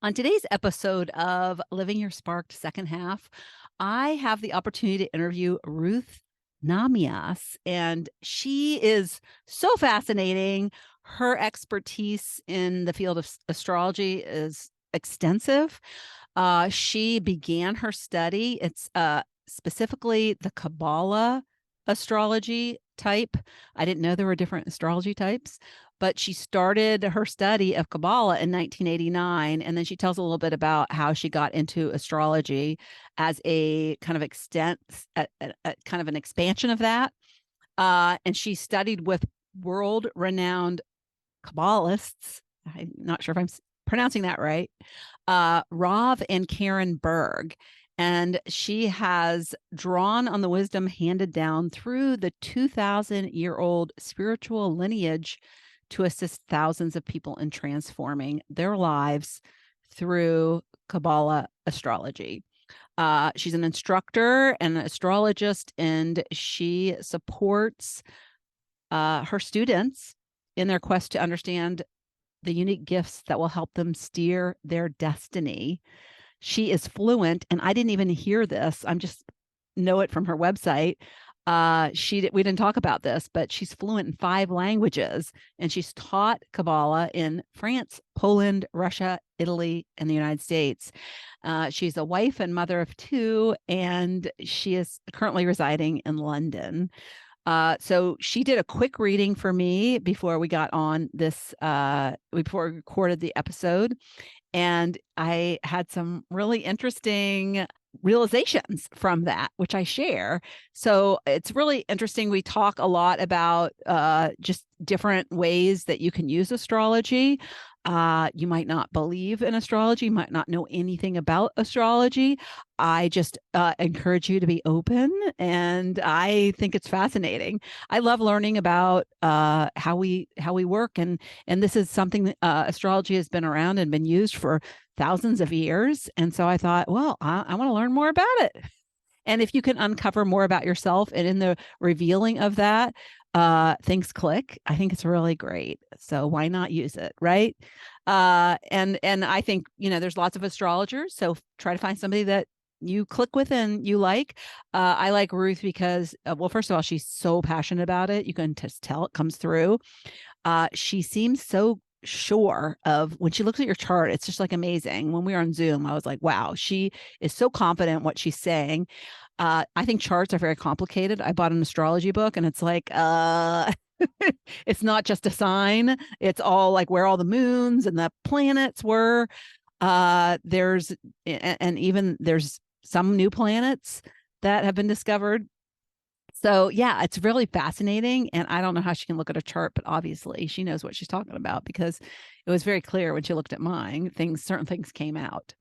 On today's episode of Living Your Sparked Second Half, I have the opportunity to interview Ruth Nahmias, and she is so fascinating. Her expertise in the field of astrology is extensive. She began her study, it's specifically the Kabbalah astrology type. I didn't know there were different astrology types, but she started her study of Kabbalah in 1989. And then she tells a little bit about how she got into astrology as a kind of kind of an expansion of that. And she studied with world renowned Kabbalists. I'm not sure if I'm pronouncing that right. Rav and Karen Berg. And she has drawn on the wisdom handed down through the 2,000-year-old spiritual lineage to assist thousands of people in transforming their lives through Kabbalah astrology. She's an instructor and an astrologist, and she supports her students in their quest to understand the unique gifts that will help them steer their destiny. She is fluent, and I didn't even hear this. I'm just know it from her website. We didn't talk about this, but she's fluent in 5 languages, and she's taught Kabbalah in France, Poland, Russia, Italy, and the United States. She's a wife and mother of 2, and she is currently residing in London. So she did a quick reading for me before we got on this, before we recorded the episode. And I had some really interesting realizations from that, which I share. So it's really interesting. We talk a lot about just different ways that you can use astrology. You might not believe in astrology, might not know anything about astrology. I just encourage you to be open, and I think it's fascinating. I love learning about how we work, and this is something that astrology has been around and been used for thousands of years. And so I thought, well, I want to learn more about it. And if you can uncover more about yourself, and in the revealing of that, things click, I think it's really great. So why not use it, right? And I think, there's lots of astrologers. So try to find somebody that you click with and you like. I like Ruth because, well, first of all, she's so passionate about it. You can just tell it comes through. She seems so sure of, when she looks at your chart, it's just like amazing. When we were on Zoom, I was like, wow, she is so confident in what she's saying. I think charts are very complicated. I bought an astrology book, and it's like, it's not just a sign. It's all like where all the moons and the planets were. There's some new planets that have been discovered. So yeah, it's really fascinating. And I don't know how she can look at a chart, but obviously she knows what she's talking about, because it was very clear when she looked at mine, certain things came out.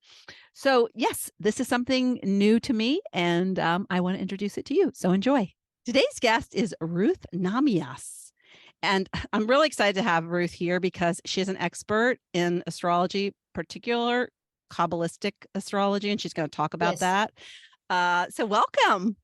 So yes, this is something new to me, and I want to introduce it to you. So enjoy. Today's guest is Ruth Nahmias. And I'm really excited to have Ruth here because she's an expert in astrology, particular Kabbalistic astrology, and she's going to talk about that. So welcome.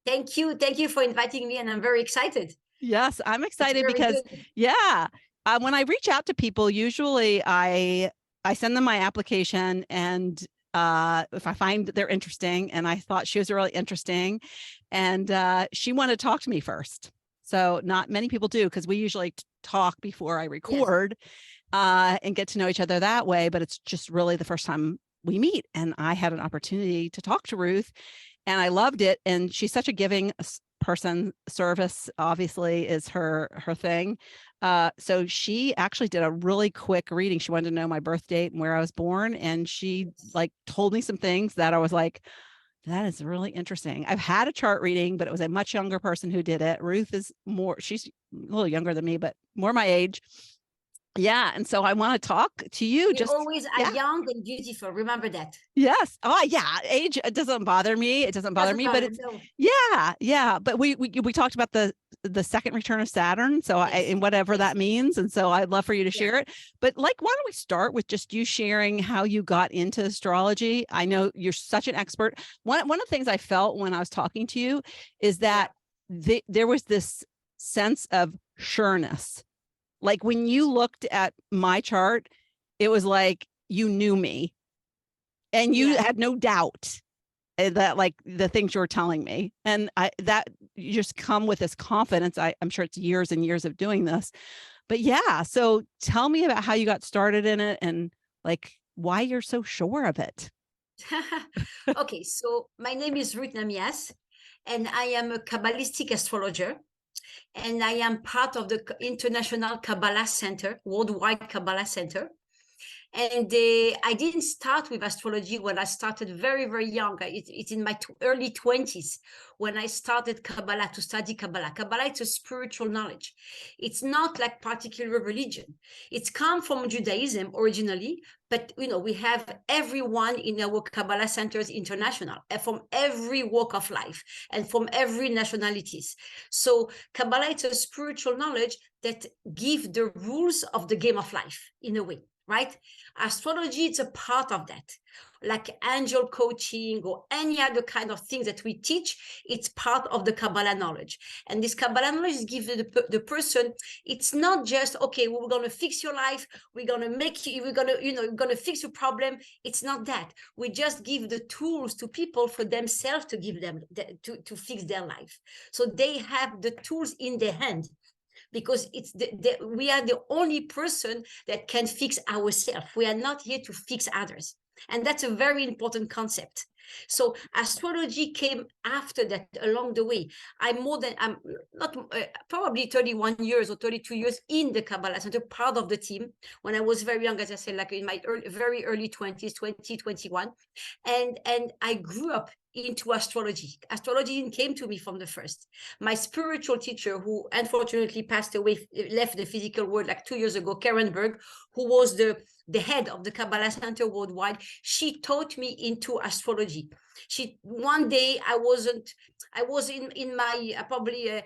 Thank you. Thank you for inviting me, and I'm very excited. Yes, I'm excited because, when I reach out to people, usually I send them my application, and if I find they're interesting, and I thought she was really interesting, and she wanted to talk to me first. So not many people do, because we usually talk before I record, and get to know each other that way. But it's just really the first time we meet, and I had an opportunity to talk to Ruth, and I loved it. And she's such a giving person. Service obviously is her thing. So she actually did a really quick reading. She wanted to know my birth date and where I was born, and she told me some things that I was like, that is really interesting. I've had a chart reading, but it was a much younger person who did it. Ruth is she's a little younger than me, but more my age. Yeah. And so I want to talk to you. You always are young and beautiful. Remember that. Yes. Oh, yeah. Age, it doesn't bother me. It doesn't bother me, but it's, yeah. But we talked about the second return of Saturn. So and whatever that means. And so I'd love for you to share it. But why don't we start with just you sharing how you got into astrology? I know you're such an expert. One of the things I felt when I was talking to you is that there was this sense of sureness. Like when you looked at my chart, it was like you knew me and you had no doubt that like the things you're telling me. And that you just come with this confidence. I'm sure it's years and years of doing this, but yeah. So tell me about how you got started in it and like why you're so sure of it. Okay, so my name is Ruth Nahmias, and I am a Kabbalistic astrologer, and I am part of the International Kabbalah Center, Worldwide Kabbalah Center. And I didn't start with astrology when I started very, very young. It's in my early 20s when I started Kabbalah, to study Kabbalah. Kabbalah is a spiritual knowledge. It's not like particular religion. It's come from Judaism originally, but we have everyone in our Kabbalah centers international, from every walk of life and from every nationalities. So Kabbalah is a spiritual knowledge that gives the rules of the game of life in a way. Right? Astrology, it's a part of that. Like angel coaching or any other kind of things that we teach, it's part of the Kabbalah knowledge. And this Kabbalah knowledge gives the person, it's not just, okay, we're going to fix your life, we're going to make you, we're going to fix your problem. It's not that. We just give the tools to people for themselves to give them, to fix their life. So they have the tools in their hand. Because it's we are the only person that can fix ourselves. We are not here to fix others. And that's a very important concept. So astrology came after that, along the way. I'm not probably 31 years or 32 years in the Kabbalah Center, part of the team. When I was very young, as I said, like in my very early 20s, 20, 21. And I grew up into astrology. Astrology came to me from the first. My spiritual teacher, who unfortunately passed away, left the physical world like 2 years ago, Karen Berg, who was the head of the Kabbalah Center worldwide, she taught me into astrology. One day I was in my probably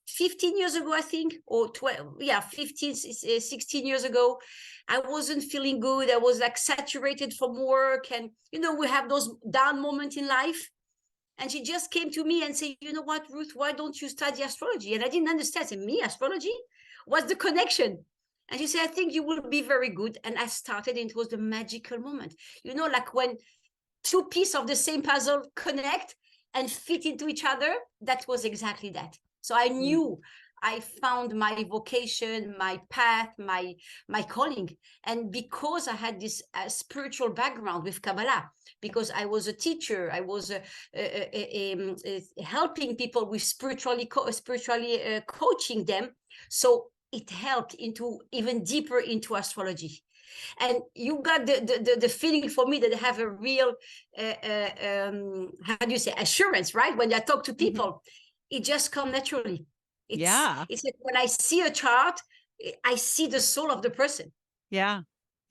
15 years ago, I think, or 12, 15, 16 years ago, I wasn't feeling good. I was like saturated from work. And, we have those down moments in life. And she just came to me and said, you know what, Ruth, why don't you study astrology? And I didn't understand. I said, me, astrology? What's the connection? And she said, I think you will be very good. And I started, and it was the magical moment. Like when two pieces of the same puzzle connect and fit into each other, that was exactly that. So I knew I found my vocation, my path, my calling. And because I had this spiritual background with Kabbalah, because I was a teacher, I was helping people with spiritually coaching them. So it helped into even deeper into astrology. And you got the feeling for me that I have a real, how do you say, assurance, right? When I talk to people, it just comes naturally. It's like when I see a chart, I see the soul of the person. Yeah.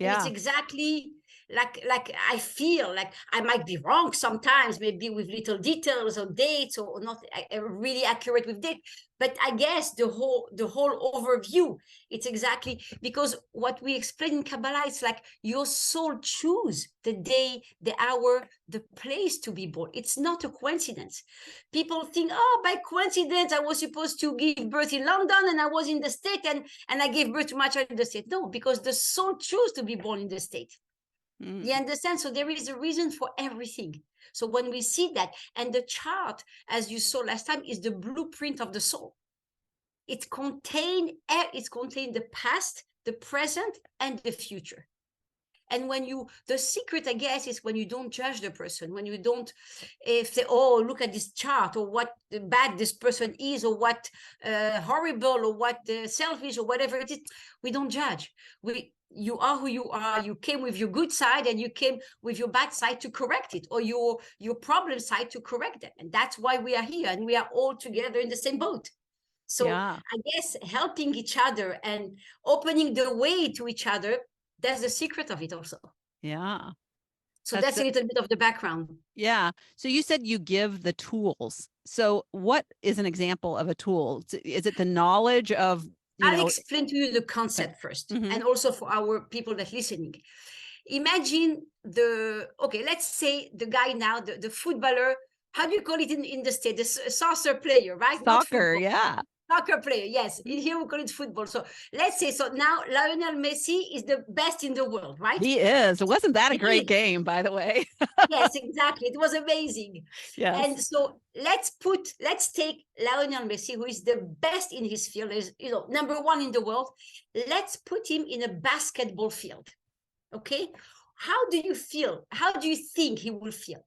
And it's exactly like I feel like I might be wrong sometimes, maybe with little details or dates or not really accurate with date. But I guess the whole overview, it's exactly because what we explain in Kabbalah, it's like your soul choose the day, the hour, the place to be born. It's not a coincidence. People think, oh, by coincidence, I was supposed to give birth in London and I was in the State and I gave birth to my child in the State. No, because the soul chose to be born in the State. You understand? So there is a reason for everything. So when we see that, and the chart, as you saw last time, is the blueprint of the soul. It contains the past, the present, and the future. And the secret, I guess, is when you don't judge the person, when you don't say, oh, look at this chart, or what bad this person is, or what horrible, or what selfish, or whatever it is. We don't judge. You are who you are. You came with your good side and you came with your bad side to correct it, or your problem side to correct it. And that's why we are here, and we are all together in the same boat. So I guess helping each other and opening the way to each other, that's the secret of it also. Yeah. So that's a little bit of the background. Yeah. So you said you give the tools. So what is an example of a tool? Is it the knowledge of, I'll explain to you the concept first, and also for our people that are listening. Imagine let's say the guy now, the footballer, how do you call it in the States? The soccer player, right? Soccer, yeah. Soccer player, yes. In here we call it football. So let's say, so now Lionel Messi is the best in the world, right? He is. Wasn't that a great is. game, by the way? Yes, exactly. It was amazing. Yes. And so let's take Lionel Messi, who is the best in his field, is, you know, number one in the world. Let's put him in a basketball field. Okay. How do you feel? How do you think he will feel?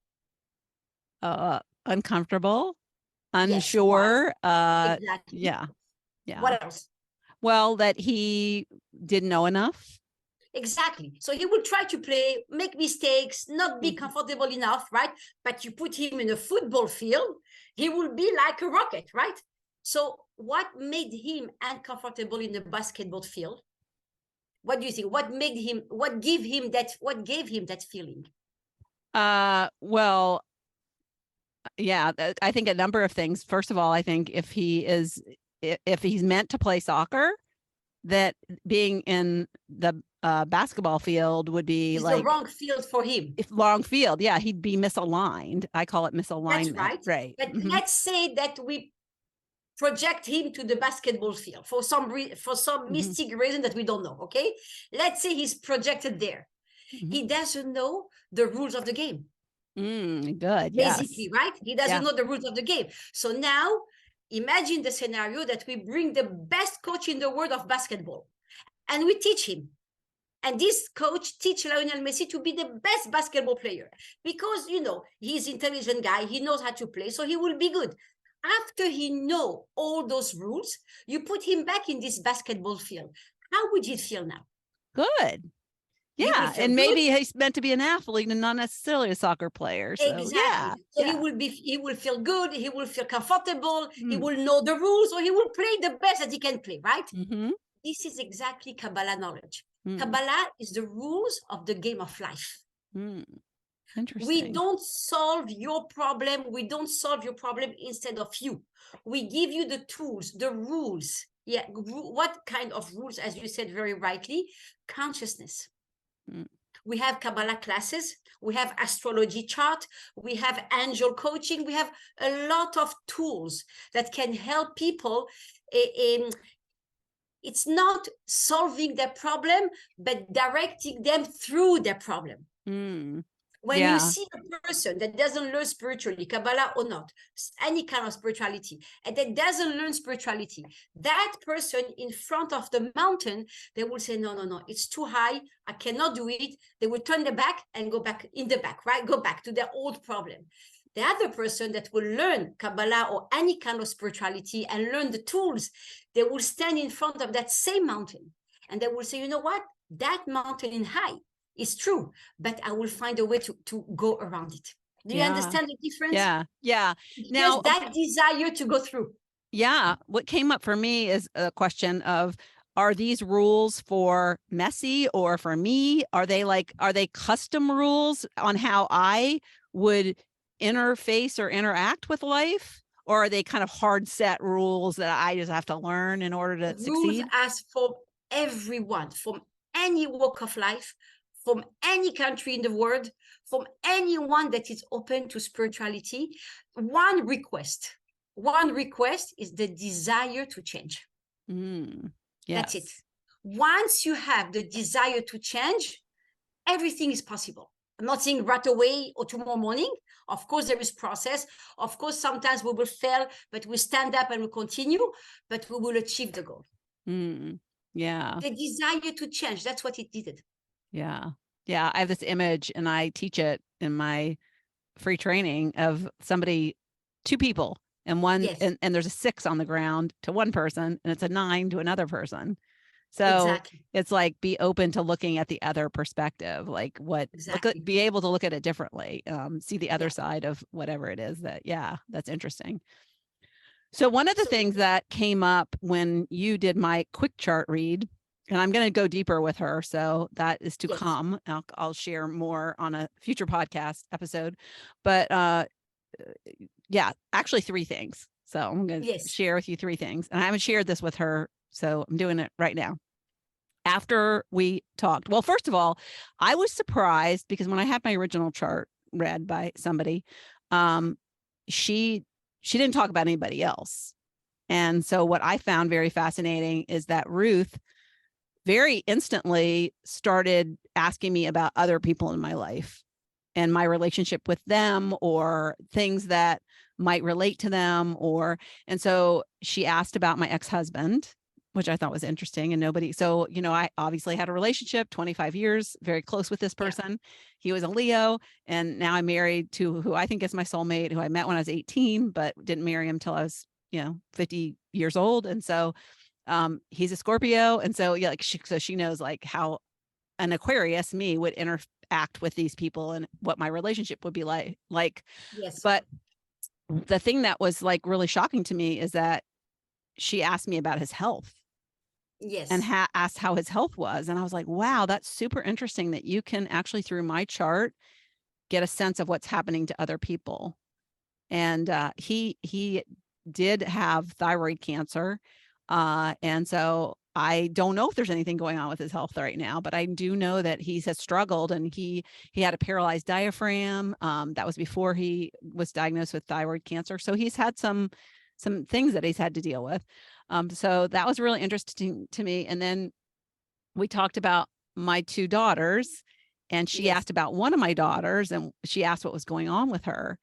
Uncomfortable, Yes, unsure. exactly. Yeah. What else? Well, that he didn't know enough. Exactly. So he will try to play, make mistakes, not be comfortable enough, right? But you put him in a football field, he will be like a rocket, right? So what made him uncomfortable in the basketball field? What do you think? What gave him that feeling? Well, yeah, I think a number of things. First of all, I think if he's meant to play soccer, that being in the basketball field would be It's like the wrong field for him. Wrong field. Yeah, he'd be misaligned. I call it misalignment. That's right. Right. But let's say that we project him to the basketball field for some mystic reason that we don't know. Okay, let's say he's projected there. He doesn't know the rules of the game. Good. Basically, yes. Right? He doesn't know the rules of the game. So now imagine the scenario that we bring the best coach in the world of basketball and we teach him. And this coach teach Lionel Messi to be the best basketball player because, you know, he's an intelligent guy. He knows how to play, so he will be good. After he know all those rules, you put him back in this basketball field. How would he feel now? Good. Yeah, and maybe he's meant to be an athlete and not necessarily a soccer player. So exactly. So he will feel good. He will feel comfortable. He will know the rules, or he will play the best that he can play. Right? This is exactly Kabbalah knowledge. Kabbalah is the rules of the game of life. Interesting. We don't solve your problem. We don't solve your problem instead of you. We give you the tools, the rules. Yeah. What kind of rules? As you said very rightly, consciousness. We have Kabbalah classes. We have astrology chart. We have angel coaching. We have a lot of tools that can help people. It's not solving their problem, but directing them through their problem. When you see a person that doesn't learn spiritually, Kabbalah or not, any kind of spirituality, and that doesn't learn spirituality, that person in front of the mountain, they will say, no, it's too high. I cannot do it. They will turn their back and go back in the back, right? Go back to their old problem. The other person that will learn Kabbalah or any kind of spirituality and learn the tools, they will stand in front of that same mountain and they will say, you know what? That mountain is high. It's true, but I will find a way to go around it. Do you understand the difference? Yeah. Now that desire to go through. Yeah. What came up for me is a question of, are these rules for Messi or for me? Are they custom rules on how I would interface or interact with life? Or are they kind of hard set rules that I just have to learn in order to succeed? Rules as for everyone, from any walk of life, from any country in the world, from anyone that is open to spirituality. One request is the desire to change. That's it. Once you have the desire to change, everything is possible. I'm not saying right away or tomorrow morning. Of course, there is process. Of course, sometimes we will fail, but we stand up and we continue, but we will achieve the goal. Yeah. The desire to change, that's what it needed. Yeah. I have this image and I teach it in my free training of two people and one, and there's a 6 on the ground to one person and it's a 9 to another person. So it's like, be open to looking at the other perspective, like be able to look at it differently, see the other side of whatever it is that's interesting. So one of the things that came up when you did my quick chart read, and I'm going to go deeper with her, so that is to come. I'll share more on a future podcast episode. But actually 3 things. So I'm going to share with you 3 things. And I haven't shared this with her, so I'm doing it right now. After we talked, well, first of all, I was surprised because when I had my original chart read by somebody, she didn't talk about anybody else. And so what I found very fascinating is that Ruth very instantly started asking me about other people in my life and my relationship with them, or things that might relate to them. And so she asked about my ex-husband, which I thought was interesting. And so, I obviously had a relationship, 25 years, very close with this person. Yeah. He was a Leo. And now I'm married to who I think is my soulmate, who I met when I was 18, but didn't marry him till I was, 50 years old. And so he's a Scorpio. And so, yeah, so she knows like how an Aquarius, me, would interact with these people and what my relationship would be like. Yes. But the thing that was like really shocking to me is that she asked me about his health. Yes. And asked how his health was. And I was like, wow, that's super interesting that you can actually, through my chart, get a sense of what's happening to other people. And he did have thyroid cancer. And so I don't know if there's anything going on with his health right now, but I do know that he has struggled, and he had a paralyzed diaphragm. That was before he was diagnosed with thyroid cancer. So he's had some things that he's had to deal with. So that was really interesting to me. And then we talked about my two daughters, and she asked about one of my daughters, and she asked what was going on with her.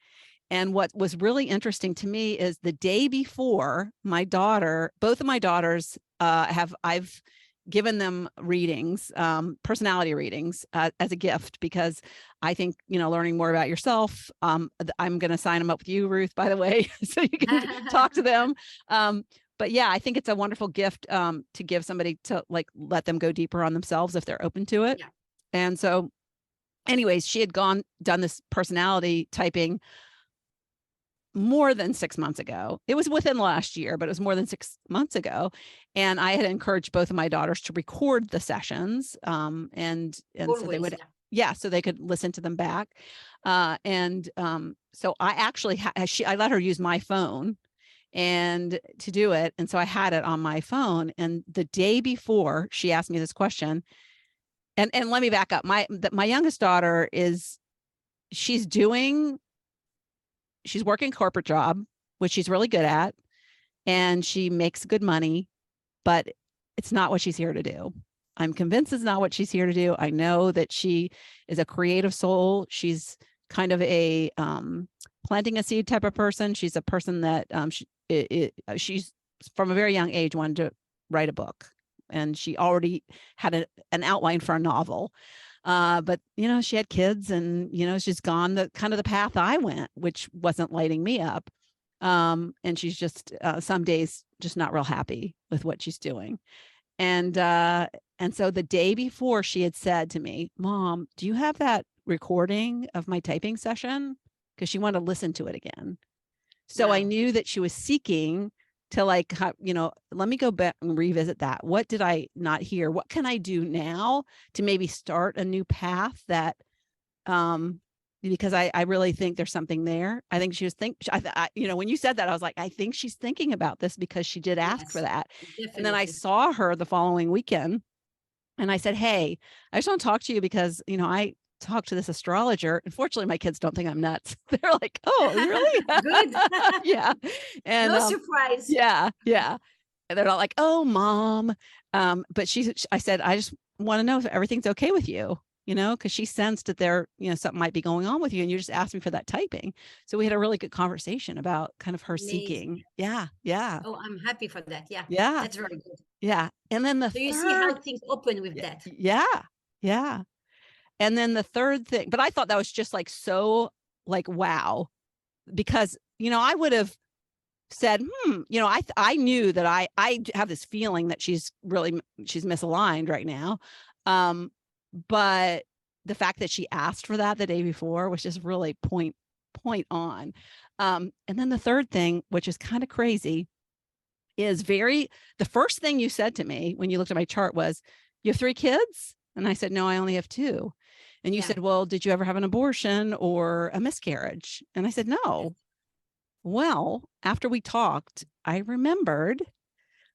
And what was really interesting to me is the day before, both of my daughters I've given them readings, personality readings as a gift, because I think, learning more about yourself, I'm going to sign them up with you, Ruth, by the way, so you can talk to them. But yeah, I think it's a wonderful gift to give somebody, to like let them go deeper on themselves if they're open to it. Yeah. And so anyways, she had done this personality typing more than 6 months ago. It was within the last year, but it was more than 6 months ago. And I had encouraged both of my daughters to record the sessions. And always, so they would, so they could listen to them back. So I actually, I let her use my phone and to do it. And so I had it on my phone. And the day before she asked me this question, and let me back up. My youngest daughter she's working a corporate job, which she's really good at, and she makes good money, but it's not what she's here to do. I'm convinced it's not what she's here to do. I know that she is a creative soul. She's kind of a planting a seed type of person. She's a person that she's from a very young age wanted to write a book, and she already had an outline for a novel. But she had kids, and she's gone the kind of the path I went, which wasn't lighting me up. And she's just some days just not real happy with what she's doing. And so the day before, she had said to me, "Mom, do you have that recording of my typing session?" Because she wanted to listen to it again. So I knew that she was seeking to let me go back and revisit that. What did I not hear? What can I do now to maybe start a new path that, because I really think there's something there. I think she was when you said that, I was like, I think she's thinking about this, because she did ask for that. Definitely. And then I saw her the following weekend, and I said, "Hey, I just want to talk to you because, I talk to this astrologer." Unfortunately, my kids don't think I'm nuts. They're like, "Oh, really?" Good. Yeah. And no surprise. Yeah. And they're not like, "Oh, Mom." But I said, "I just want to know if everything's okay with you, because she sensed that there, something might be going on with you. And you just asked me for that typing." So we had a really good conversation about kind of her Amazing. Seeking. Yeah. Oh, I'm happy for that. Yeah. Yeah. That's very good. Yeah. And then so you see how things open with that. Yeah. And then the third thing, but I thought that was just like, so like, wow, because, I would have said, I knew that I have this feeling that she's misaligned right now. But the fact that she asked for that the day before was just really point on. And then the third thing, which is kind of crazy, is the first thing you said to me when you looked at my chart was, "You have 3 kids?" And I said, "No, I only have 2. And you said, "Well, did you ever have an abortion or a miscarriage?" And I said, "No." Well, after we talked, I remembered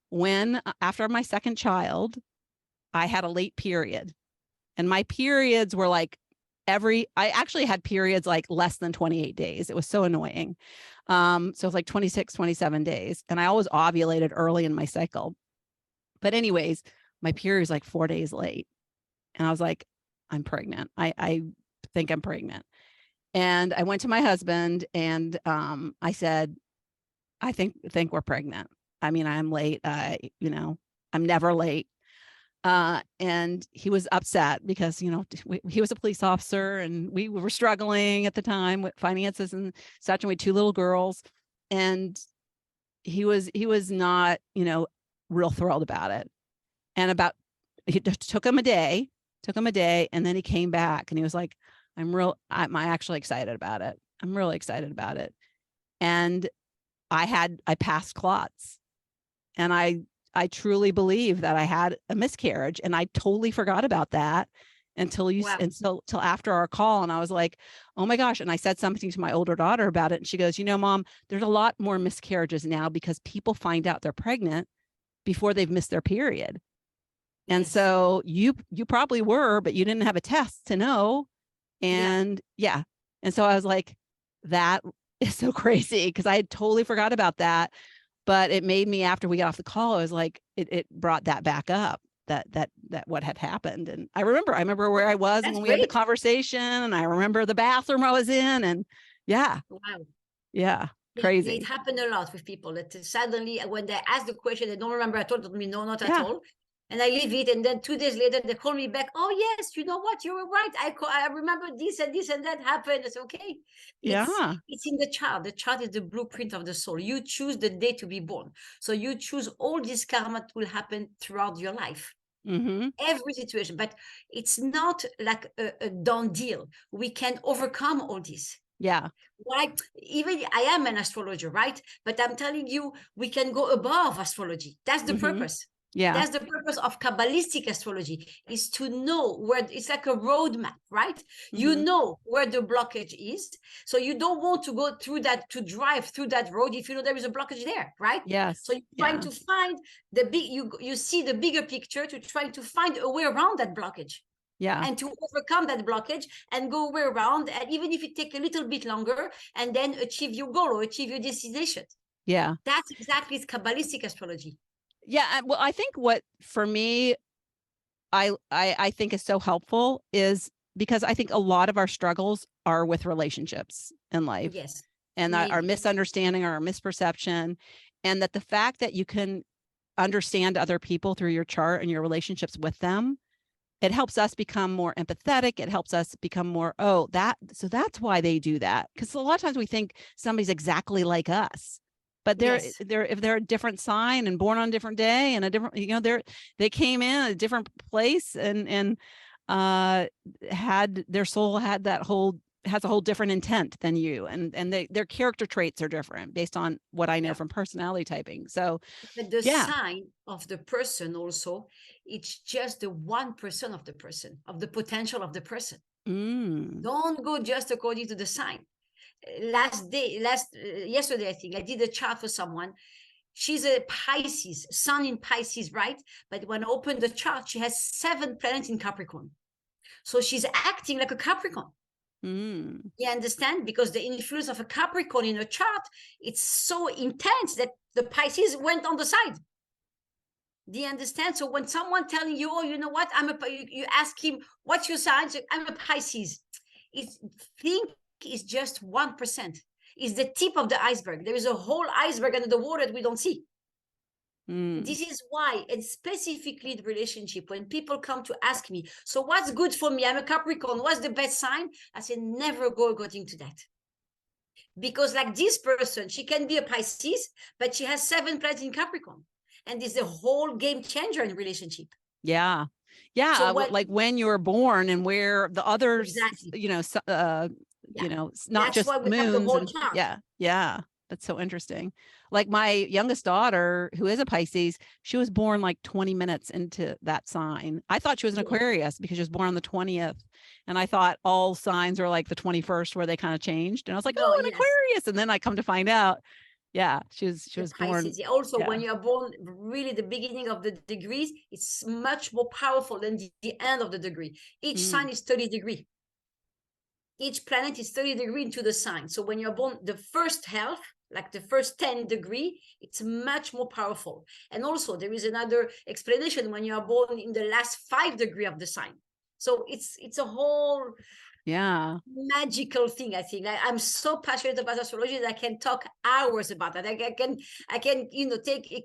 when, after my second child, I had a late period, and my periods were like I actually had periods like less than 28 days. It was so annoying. So it was like 26, 27 days. And I always ovulated early in my cycle. But anyways, my period was like 4 days late. And I was like, I'm pregnant. I think I'm pregnant. And I went to my husband and I said, I think we're pregnant. I mean, I'm late. I'm never late. And he was upset because, he was a police officer and we were struggling at the time with finances and such. And we had 2 little girls, and he was not, real thrilled about it. And it took him a day, and then he came back and he was like, I'm actually excited about it. I'm really excited about it. And I passed clots, and I truly believe that I had a miscarriage, and I totally forgot about that until after our call. And I was like, oh my gosh. And I said something to my older daughter about it. And she goes, Mom, there's a lot more miscarriages now because people find out they're pregnant before they've missed their period. And so you probably were, but you didn't have a test to know. And and so I was like, that is so crazy, because I had totally forgot about that. But it made me, after we got off the call, I was like, it brought that back up, that what had happened. And I remember where I was when we had the conversation, and I remember the bathroom I was in, and crazy. It happened a lot with people that suddenly when they ask the question, they don't remember at all. Told me no, not at all. And I leave it, and then 2 days later they call me back. Oh yes, you know what? You were right. I remember this and this and that happened. It's okay. It's in the chart. The chart is the blueprint of the soul. You choose the day to be born. So you choose all this karma that will happen throughout your life. Every situation. But it's not like a done deal. We can overcome all this. Why? Even I am an astrologer, right? But I'm telling you, we can go above astrology. That's the purpose. That's the purpose of Kabbalistic astrology, is to know where it's like a roadmap, right? You know where the blockage is. So you don't want to go through that, to drive through that road if you know there is a blockage there, right? So you're trying to find you see the bigger picture, to try to find a way around that blockage. And to overcome that blockage and go way around, and even if it takes a little bit longer, and then achieve your goal or achieve your destination. That's exactly Kabbalistic astrology. Well, I think what for me, I think is so helpful is because I think a lot of our struggles are with relationships in life. And our misunderstanding or our misperception, and that the fact that you can understand other people through your chart and your relationships with them, it helps us become more empathetic. It helps us become more, so that's why they do that. Because a lot of times we think somebody's exactly like us, but if they're a different sign and born on a different day and a different, they came in a different place and had their soul has a whole different intent than you, and their character traits are different based on what I know from personality typing. So but the sign of the person also, it's just the 1% of the person, of the potential of the person. Don't go just according to the sign. Yesterday, I think I did a chart for someone. She's a Pisces, sun in Pisces, right? But when I opened the chart, she has 7 planets in Capricorn. So she's acting like a Capricorn. You understand? Because the influence of a Capricorn in a chart, it's so intense that the Pisces went on the side. Do you understand? So when someone telling you, oh, you know what, you ask him, what's your sign? I'm a Pisces. It's just 1%. It's the tip of the iceberg. There is a whole iceberg under the water that we don't see. This is why, and specifically the relationship, when people come to ask me, so what's good for me? I'm a Capricorn. What's the best sign? I say, never go according to that. Because like this person, she can be a Pisces, but she has 7 planets in Capricorn. And it's a whole game changer in relationship. So like when you were born and where the others, not that's just why we moons. Have the whole chart. That's so interesting. Like my youngest daughter, who is a Pisces, she was born like 20 minutes into that sign. I thought she was an Aquarius because she was born on the 20th. And I thought all signs are like the 21st where they kind of changed. And I was like, an Aquarius. And then I come to find out, she was born. Also, when you're born, really the beginning of the degrees, it's much more powerful than the end of the degree. Each sign is 30 degrees. each planet is 30 degrees into the sign. So when you're born, the first half, like the first 10 degree, it's much more powerful. And also there is another explanation when you are born in the last 5 degree of the sign. So it's a whole magical thing. I think I'm so passionate about astrology that I can talk hours about that. I can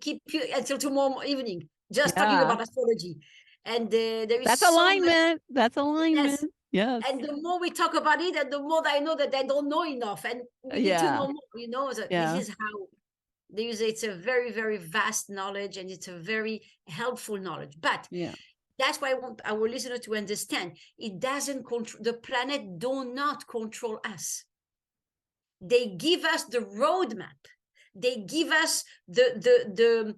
keep you until tomorrow evening just talking about astrology. And there is that's alignment. That's alignment. Yes. And the more we talk about it, and the more that I know that I don't know enough, and we need to know more. This is how it's a very, very vast knowledge, and it's a very helpful knowledge. But that's why I want our listener to understand it doesn't control the planet. Do not control us. They give us the roadmap. They give us the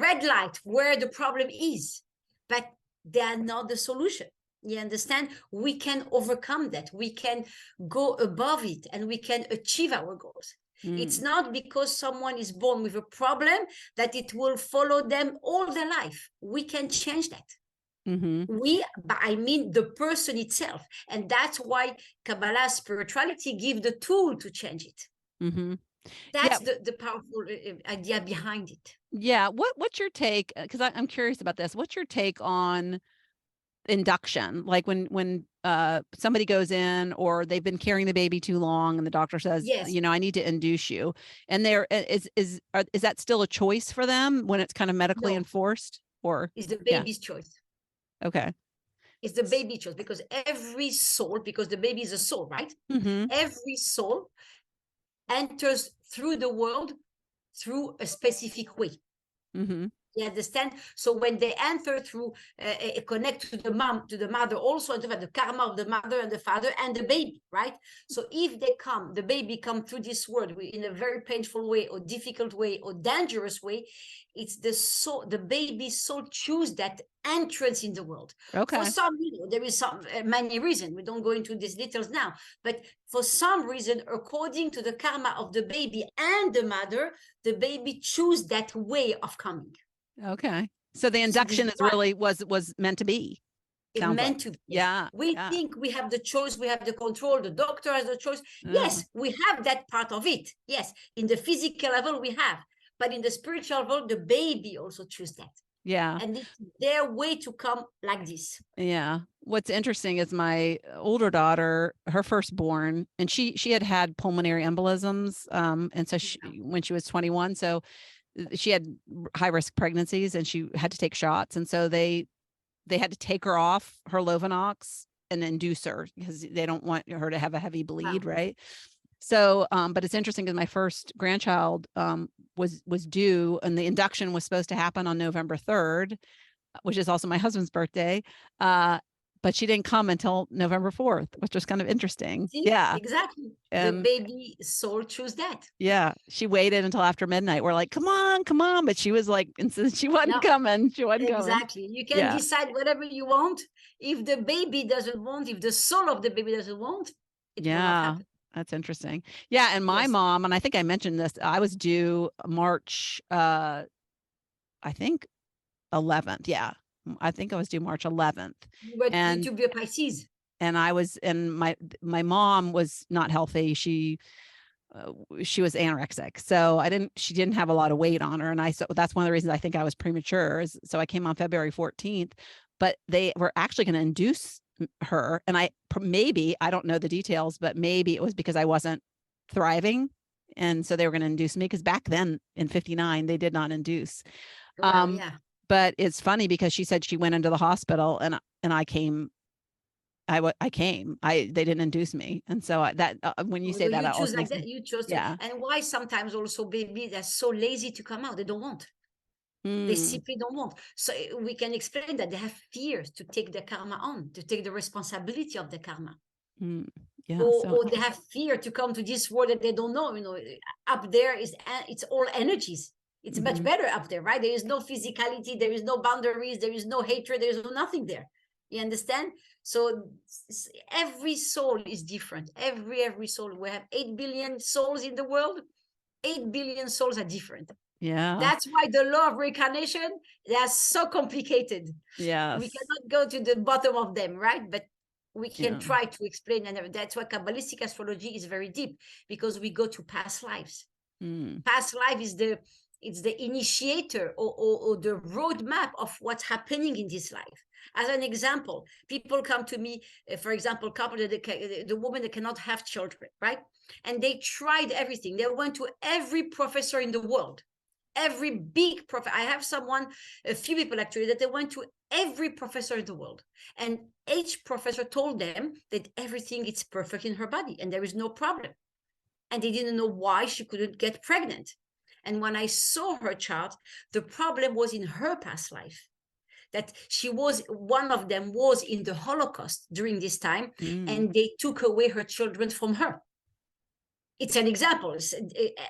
red light where the problem is, but they are not the solution. You understand? We can overcome that. We can go above it, and we can achieve our goals. It's not because someone is born with a problem that it will follow them all their life. We can change that. I mean the person itself. And that's why Kabbalah spirituality gives the tool to change it. That's the powerful idea behind it. Yeah. What's your take? Because I'm curious about this. What's your take on induction? Like when somebody goes in, or they've been carrying the baby too long, and the doctor says, I need to induce you, and is that still a choice for them when it's kind of medically enforced, or is the baby's choice? Okay. It's the baby choice, because every soul, because the baby is a soul, right? Every soul enters through the world through a specific way. You understand? So when they enter through, connect to the mom, to the mother, also the karma of the mother and the father and the baby, right? So if the baby come through this world in a very painful way, or difficult way, or dangerous way, it's the soul, the baby's soul choose that entrance in the world. For some, there is many reasons. We don't go into these details now, but for some reason, according to the karma of the baby and the mother, the baby choose that way of coming. Okay. So the induction is really was meant to be. It's meant to be. Yeah. We think we have the choice, we have the control, the doctor has the choice. Yes, we have that part of it. Yes, in the physical level we have, but in the spiritual level, the baby also choose that. Yeah. And it's their way to come like this. Yeah. What's interesting is my older daughter, her firstborn, and she had pulmonary embolisms. And so when she was 21, so she had high risk pregnancies, and she had to take shots. And so they had to take her off her Lovenox and induce her, because they don't want her to have a heavy bleed. Right. So, but it's interesting, because my first grandchild was due, and the induction was supposed to happen on November 3rd, which is also my husband's birthday. But she didn't come until November 4th, which was kind of interesting. See? Exactly. The baby soul choose that. Yeah. She waited until after midnight. We're like, come on. But she was like, she wasn't coming. She wasn't coming. Exactly. You can decide whatever you want. If the baby doesn't want, if the soul of the baby doesn't want, it will not happen. That's interesting. Yeah. And my mom, and I think I mentioned this, I was due March, I think 11th. Yeah. I think I was due March 11th. You were to be a Pisces. And my mom was not healthy. She was anorexic. So she didn't have a lot of weight on her. And so that's one of the reasons I think I was premature. So I came on February 14th, but they were actually going to induce her. And I don't know the details, but maybe it was because I wasn't thriving. And so they were going to induce me, because back then in 59, they did not induce. But it's funny, because she said she went into the hospital, and I came. They didn't induce me, and so when you say that, you choose like that. You chose. And why sometimes also babies are so lazy to come out. They don't want. They simply don't want. So we can explain that they have fears to take the karma on, to take the responsibility of the karma. Or they have fear to come to this world that they don't know. Up there it's all energies. It's much better up there, right? There is no physicality, there is no boundaries, there is no hatred, there is no nothing there. You understand? So every soul is different. Every soul. We have 8 billion souls in the world. 8 billion souls are different. Yeah. That's why the law of reincarnation, they are so complicated. Yeah. We cannot go to the bottom of them, right? But we can try to explain, and that's why Kabbalistic astrology is very deep, because we go to past lives. Past life is the initiator or the roadmap of what's happening in this life. As an example, people come to me, for example, the woman that cannot have children, right? And they tried everything. They went to every professor in the world, every big professor. I have a few people actually, that they went to every professor in the world, and each professor told them that everything is perfect in her body and there is no problem. And they didn't know why she couldn't get pregnant. And when I saw her chart, the problem was in her past life, that one of them was in the Holocaust during this time, and they took away her children from her. It's an example.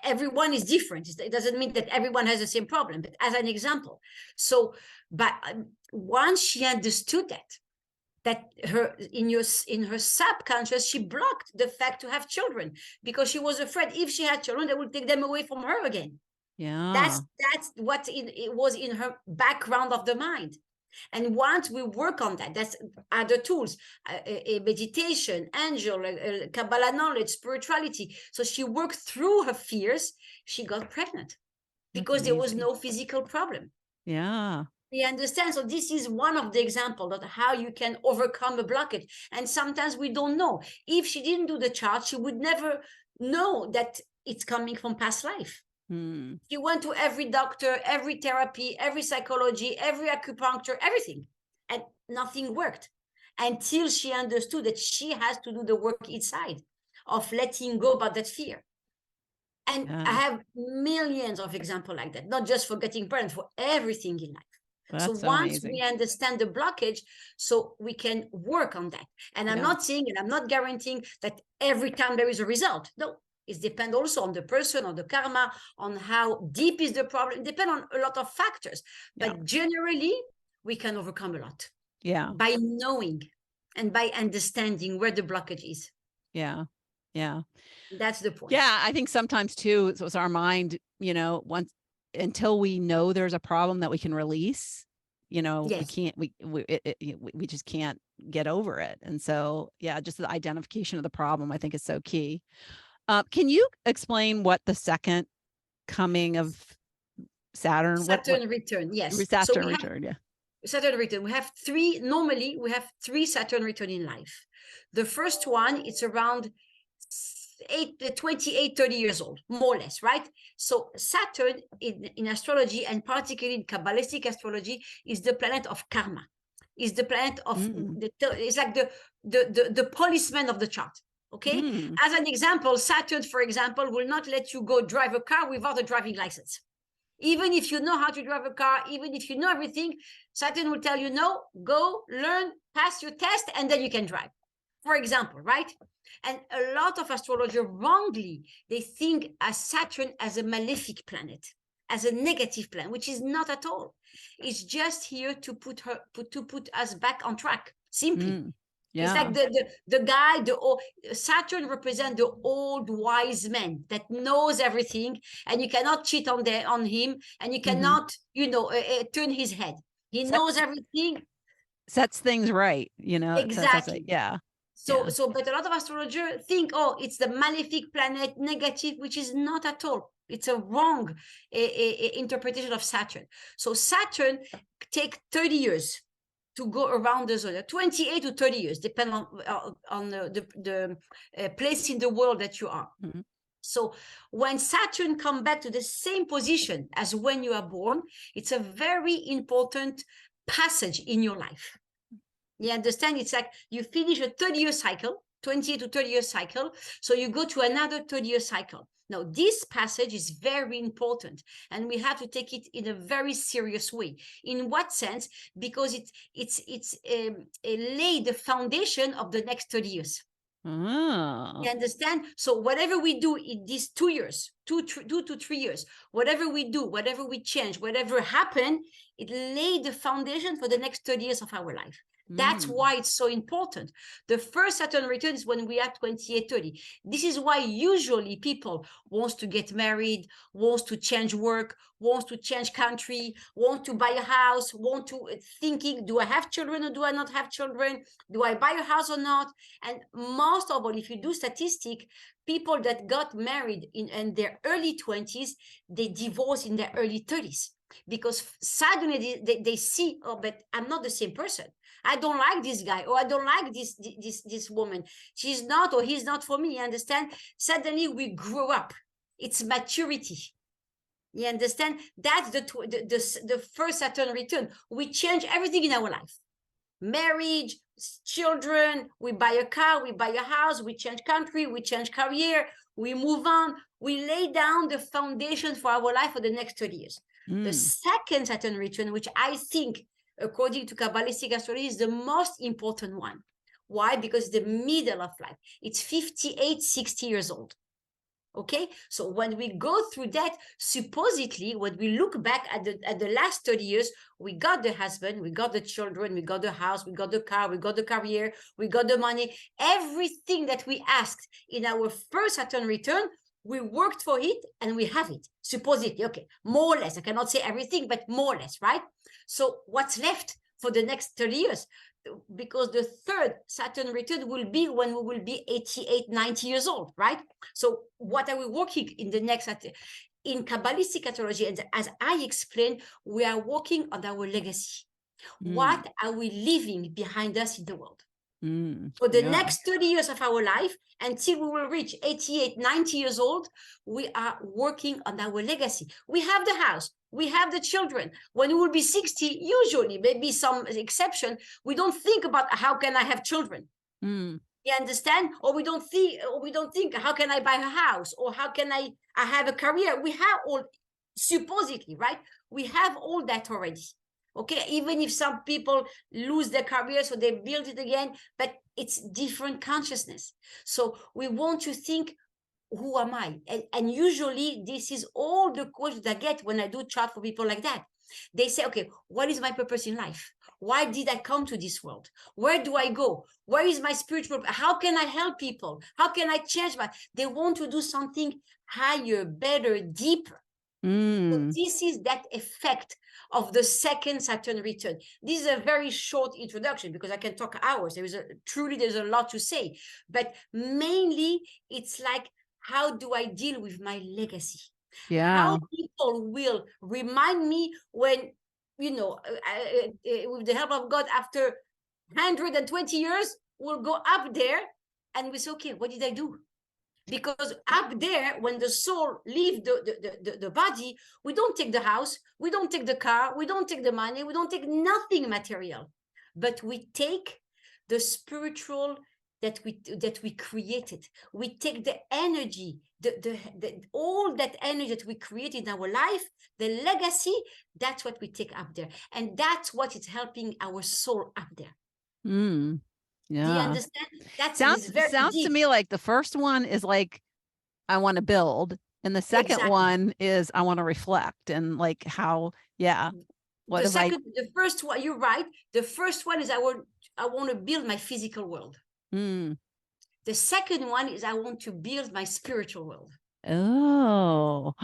Everyone is different. It doesn't mean that everyone has the same problem, but as an example. So, but once she understood that in her subconscious, she blocked the fact to have children, because she was afraid if she had children, they would take them away from her again. Yeah. That's what it was in her background of the mind. And once we work on that, that's other tools, meditation, angel, Kabbalah knowledge, spirituality. So she worked through her fears. She got pregnant because there was no physical problem. Yeah. You understand? So this is one of the examples of how you can overcome a blockage. And sometimes we don't know. If she didn't do the chart, she would never know that it's coming from past life. She went to every doctor, every therapy, every psychology, every acupuncture, everything. And nothing worked until she understood that she has to do the work inside of letting go about that fear. And I have millions of examples like that, not just for getting pregnant, for everything in life. That's so once amazing. We understand the blockage, so we can work on that. And I'm not saying, and I'm not guaranteeing that every time there is a result. No, it depends also on the person, on the karma, on how deep is the problem. It depends on a lot of factors. But generally, we can overcome a lot. Yeah. By knowing and by understanding where the blockage is. Yeah. Yeah. That's the point. Yeah. I think sometimes too, it's our mind, until we know there's a problem that we can release, we can't, we just can't get over it. And so, just the identification of the problem, I think, is so key. Can you explain what the second coming of Saturn? Saturn return, yes. Saturn return, Saturn return. Normally we have three Saturn return in life. The first one, it's around 28, 30 years old, more or less, right? So Saturn in astrology, and particularly in Kabbalistic astrology, is the planet of karma. Is the planet of, it's like the policeman of the chart. Okay. As an example, Saturn, for example, will not let you go drive a car without a driving license. Even if you know how to drive a car, even if you know everything, Saturn will tell you, no, go learn, pass your test, and then you can drive. For example, right? And a lot of astrologers wrongly, they think as Saturn as a malefic planet, as a negative planet, which is not at all. It's just here to put us back on track, simply. Yeah. It's like the guy, Saturn represents the old wise man that knows everything, and you cannot cheat on him, and you cannot, turn his head. He knows everything. Sets things right, Exactly. So, but a lot of astrologers think, it's the malefic planet, negative, which is not at all. It's a wrong interpretation of Saturn. So Saturn take 30 years to go around the zone, 28 to 30 years, depending on the place in the world that you are. So when Saturn comes back to the same position as when you are born, it's a very important passage in your life. You understand? It's like you finish a 30-year cycle, 28 to 30-year cycle, so you go to another 30-year cycle. Now, this passage is very important, and we have to take it in a very serious way. In what sense? Because it's laid the foundation of the next 30 years. You understand? So whatever we do in these 2 years, 2 to 3 years, whatever we do, whatever we change, whatever happen, it laid the foundation for the next 30 years of our life. That's why it's so important. The first Saturn return is when we are 28, 30. This is why usually people wants to get married, wants to change work, wants to change country, want to buy a house, want to thinking, do I have children or do I not have children? Do I buy a house or not? And most of all, if you do statistic, people that got married in their early 20s, they divorce in their early 30s. Because suddenly they see, oh, but I'm not the same person. I don't like this guy, or I don't like this woman. She's not, or he's not for me. You understand? Suddenly we grow up. It's maturity. You understand? That's the first Saturn return. We change everything in our life. Marriage, children, we buy a car, we buy a house, we change country, we change career, we move on. We lay down the foundation for our life for the next 30 years. The second Saturn return, which I think, according to Kabbalistic Astrology, is the most important one. Why? Because the middle of life. It's 58, 60 years old. Okay, so when we go through that, supposedly, when we look back at the last 30 years, we got the husband, we got the children, we got the house, we got the car, we got the career, we got the money. Everything that we asked in our first Saturn return, we worked for it and we have it, supposedly. Okay, more or less. I cannot say everything, but more or less, right? So what's left for the next 30 years? Because the third Saturn return will be when we will be 88, 90 years old, right? So what are we working in the next, in Kabbalistic Astrology, and as I explained, we are working on our legacy. What are we leaving behind us in the world? For the next 30 years of our life, until we will reach 88, 90 years old, we are working on our legacy. We have the house, we have the children. When we will be 60, usually, maybe some exception, we don't think about how can I have children. You understand? Or we don't think how can I buy a house, or how can I have a career. We have all, supposedly, right? We have all that already. Okay, even if some people lose their career, so they build it again, but it's different consciousness. So we want to think, who am I? And usually this is all the questions I get when I do chart for people like that. They say, okay, what is my purpose in life? Why did I come to this world? Where do I go? Where is my spiritual? How can I help people? How can I change my? They want to do something higher, better, deeper. So this is that effect of the second Saturn return. This is a very short introduction because I can talk hours. There's a lot to say, but mainly it's like, how do I deal with my legacy? How people will remind me when, with the help of God, after 120 years, we'll go up there and we say, okay, what did I do? Because up there, when the soul leaves the body, we don't take the house, we don't take the car, we don't take the money, we don't take nothing material, but we take the spiritual that we created. We take the energy, all that energy that we created in our life, the legacy. That's what we take up there, and that's what is helping our soul up there. Yeah. Do you understand? That sounds deep. To me like the first one is like, I want to build. And the second one is I want to reflect and like how, the first one, you're right. The first one is I want to build my physical world. The second one is I want to build my spiritual world. Oh,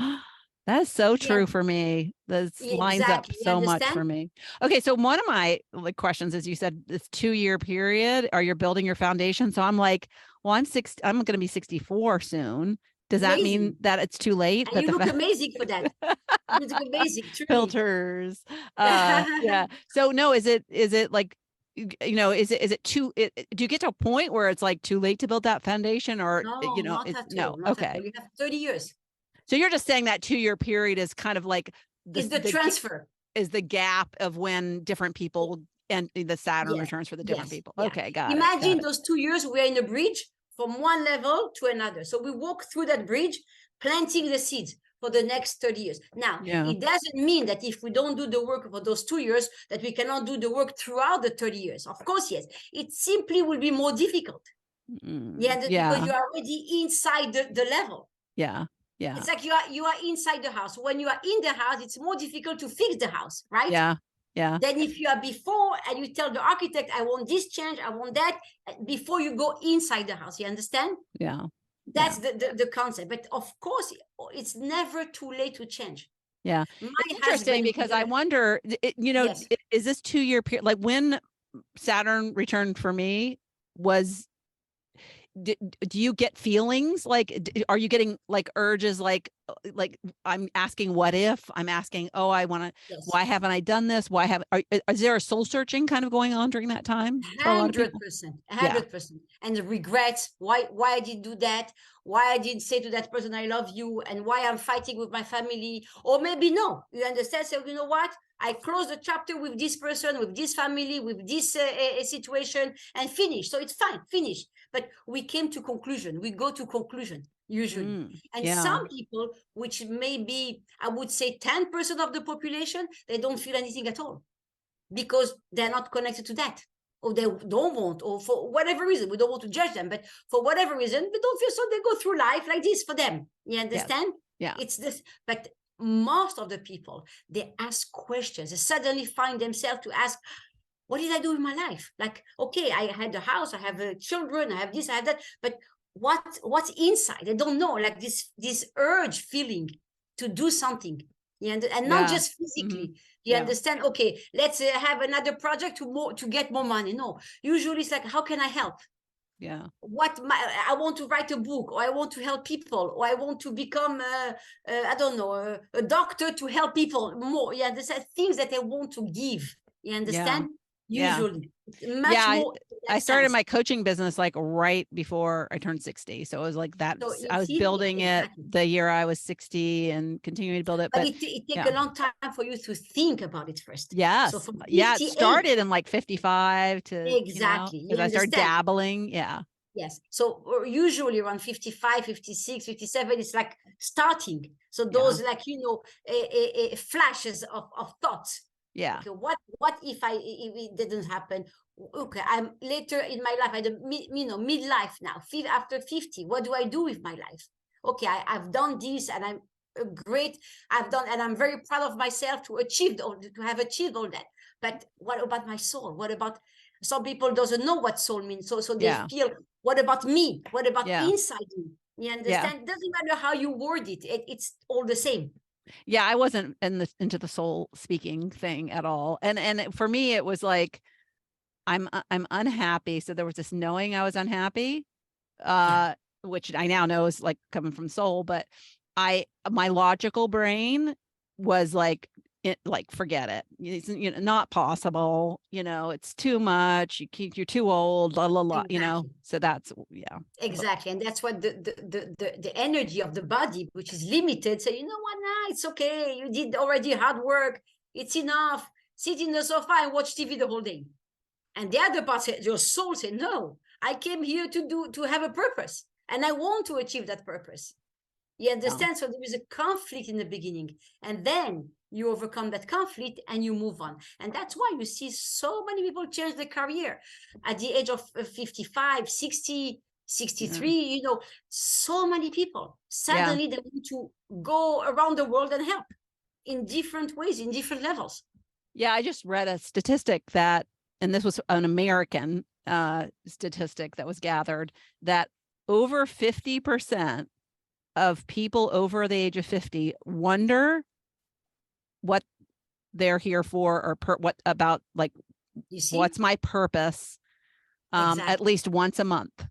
that's so true for me. This lines up so much for me. Okay. So one of my questions is, you said this 2-year period, or you're building your foundation. So I'm like, well, I'm going to be 64 soon. Does that mean that it's too late? And you look amazing for that. You look amazing. Truly. Filters. Yeah. So no, is it like, is it too, do you get to a point where it's like too late to build that foundation, or, not at all. Okay. You have 30 years. So you're just saying that 2-year period is kind of like the transfer, is the gap of when different people and the Saturn returns for the different people. Okay, got it. Imagine those 2 years we're in a bridge from one level to another. So we walk through that bridge, planting the seeds for the next 30 years. Now, it doesn't mean that if we don't do the work for those 2 years, that we cannot do the work throughout the 30 years. Of course, yes. It simply will be more difficult. Because you're already inside the level. Yeah. It's like you are inside the house. When you are in the house, it's more difficult to fix the house, right? Yeah. Then if you are before and you tell the architect, I want this change, I want that, before you go inside the house, you understand? Yeah. That's the concept. But of course, it's never too late to change. Yeah. My It's interesting husband, because I wonder, you know, yes. is this 2-year period? Like when Saturn returned for me was, do you get feelings like, are you getting like urges like I'm asking what if, I'm asking, oh, I want to, Yes. why haven't I done this, why haven't, is there a soul searching kind of going on during that time for a lot of people? 100%. And the regrets, why I did do that, why I didn't say to that person I love you, and why I'm fighting with my family, or maybe no, you understand? So you know what, I close the chapter with this person, with this family, with this situation, and finish. So it's fine, finish. But we came to conclusion. We go to conclusion usually. And yeah. some people, which may be, I would say 10% of the population, they don't feel anything at all because they're not connected to that, or they don't want, or for whatever reason, we don't want to judge them, but for whatever reason, they don't feel, so they go through life like this for them. You understand? Yeah. It's this, but most of the people, they ask questions. They suddenly find themselves to ask, what did I do in my life? Like, okay, I had a house, I have children, I have this, I have that, but what's inside? They don't know, like this urge feeling to do something. And not just physically. You understand? Okay, let's have another project to get more money. No, usually it's like, how can I help? Yeah. I want to write a book, or I want to help people, or I want to become I don't know, a doctor to help people more. You understand? Things that they want to give. You understand? Usually much more. I started my coaching business like right before I turned 60. So it was like that. So I was building it the year I was 60 and continuing to build it. But it takes a long time for you to think about it first. Yes. So from it started in like 55 to, exactly. Because I started dabbling. Yeah. Yes. So usually around 55, 56, 57, it's like starting. So those like, flashes of thoughts. Yeah. Okay, what if it didn't happen? Okay, I'm later in my life, midlife now, after 50. What do I do with my life? Okay, I've done this, and I'm and I'm very proud of myself to have achieved all that. But what about my soul? What about, some people doesn't know what soul means, so they feel, what about me? What about inside me? You understand? It doesn't matter how you word it, it's all the same. Yeah, I wasn't into the soul speaking thing at all. And for me, it was like, I'm unhappy. So there was this knowing I was unhappy, which I now know is like coming from soul, but my logical brain was like, forget it. It's, not possible. It's too much. You're too old. Blah blah blah. Exactly. So that's exactly, and that's what the energy of the body, which is limited. So you know what? Nah, it's okay. You did already hard work. It's enough. Sit in the sofa and watch TV the whole day. And the other part, your soul, say, no. I came here to have a purpose, and I want to achieve that purpose. You understand? So there is a conflict in the beginning, and then you overcome that conflict and you move on. And that's why you see so many people change their career at the age of 55, 60, 63, so many people suddenly they want to go around the world and help in different ways, in different levels. Yeah, I just read a statistic that, and this was an American statistic that was gathered, that over 50% of people over the age of 50 wonder what they're here for, or what about, like, what's my purpose, at least once a month.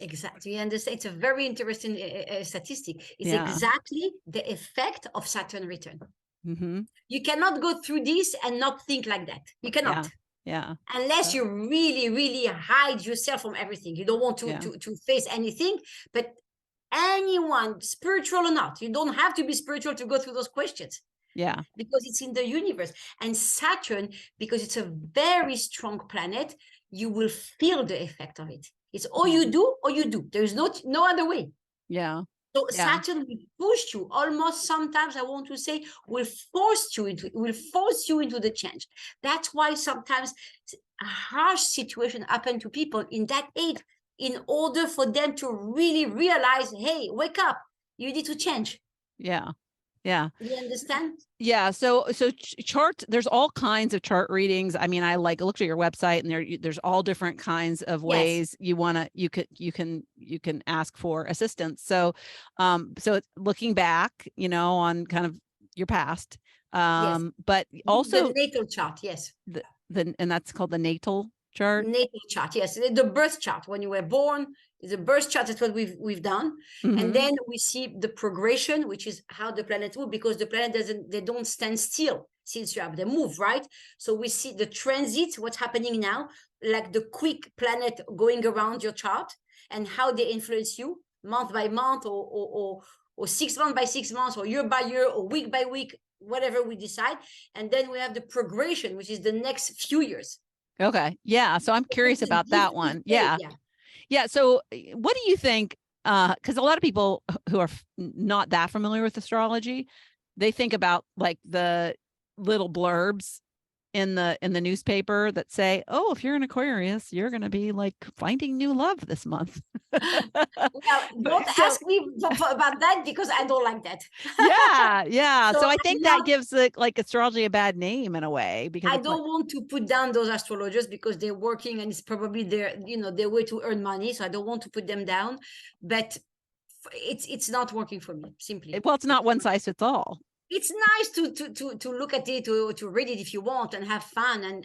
Exactly. And it's a very interesting statistic. It's exactly the effect of Saturn return. You cannot go through this and not think like that. You cannot. Unless you really, really hide yourself from everything. You don't want to face anything. But anyone, spiritual or not, you don't have to be spiritual to go through those questions. Because it's in the universe. And Saturn, because it's a very strong planet, you will feel the effect of it. It's all you do, or you do. There is no other way. So Saturn will push you, almost sometimes, I want to say, will force you into the change. That's why sometimes a harsh situation happen to people in that age, in order for them to really realize, hey, wake up, you need to change. Yeah. You understand? Yeah. So chart, there's all kinds of chart readings. I mean, I looked at your website, and there's all different kinds of ways you can ask for assistance. So so looking back, on kind of your past, Yes. but also the natal chart, yes. and that's called the natal chart. Natal chart, yes. The birth chart, when you were born, the birth chart is what we've done. Mm-hmm. And then we see the progression, which is how the planet move, because the planet they don't stand still since you have them move, right? So we see the transit, what's happening now, like the quick planet going around your chart, and how they influence you month by month, or 6 months by 6 months, or year by year, or week by week, whatever we decide. And then we have the progression, which is the next few years. Okay. Yeah. So I'm curious about that one. Yeah. Yeah. So what do you think? Because a lot of people who are not that familiar with astrology, they think about like the little blurbs in the newspaper that say, oh, if you're an Aquarius, you're going to be like finding new love this month. Well, don't ask me about that, because I don't like that. Yeah. So I think that gives like astrology a bad name in a way, because I don't want to put down those astrologers, because they're working, and it's probably their way to earn money. So I don't want to put them down, but it's not working for me, simply. Well, it's not one size fits all. It's nice to look at it, to read it if you want, and have fun, and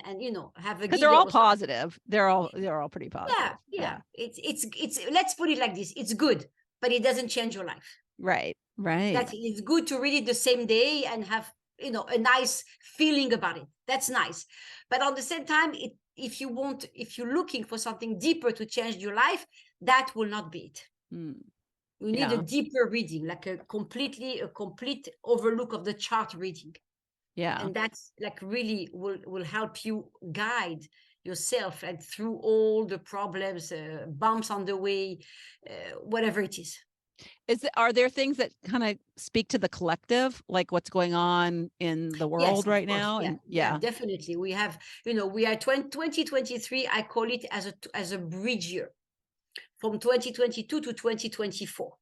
have a, because they're all positive. They're all pretty positive. Yeah. It's let's put it like this: it's good, but it doesn't change your life. Right. It's good to read it the same day and have a nice feeling about it. That's nice, but at the same time, if you're looking for something deeper to change your life, that will not be it. You need a deeper reading, like a complete overlook of the chart reading. Yeah. And that's like really will help you guide yourself, and through all the problems, bumps on the way, whatever it is. Are there things that kind of speak to the collective, like what's going on in the world right now? Yeah, definitely. We have, we are 2023. I call it as a bridge year, from 2022 to 2024.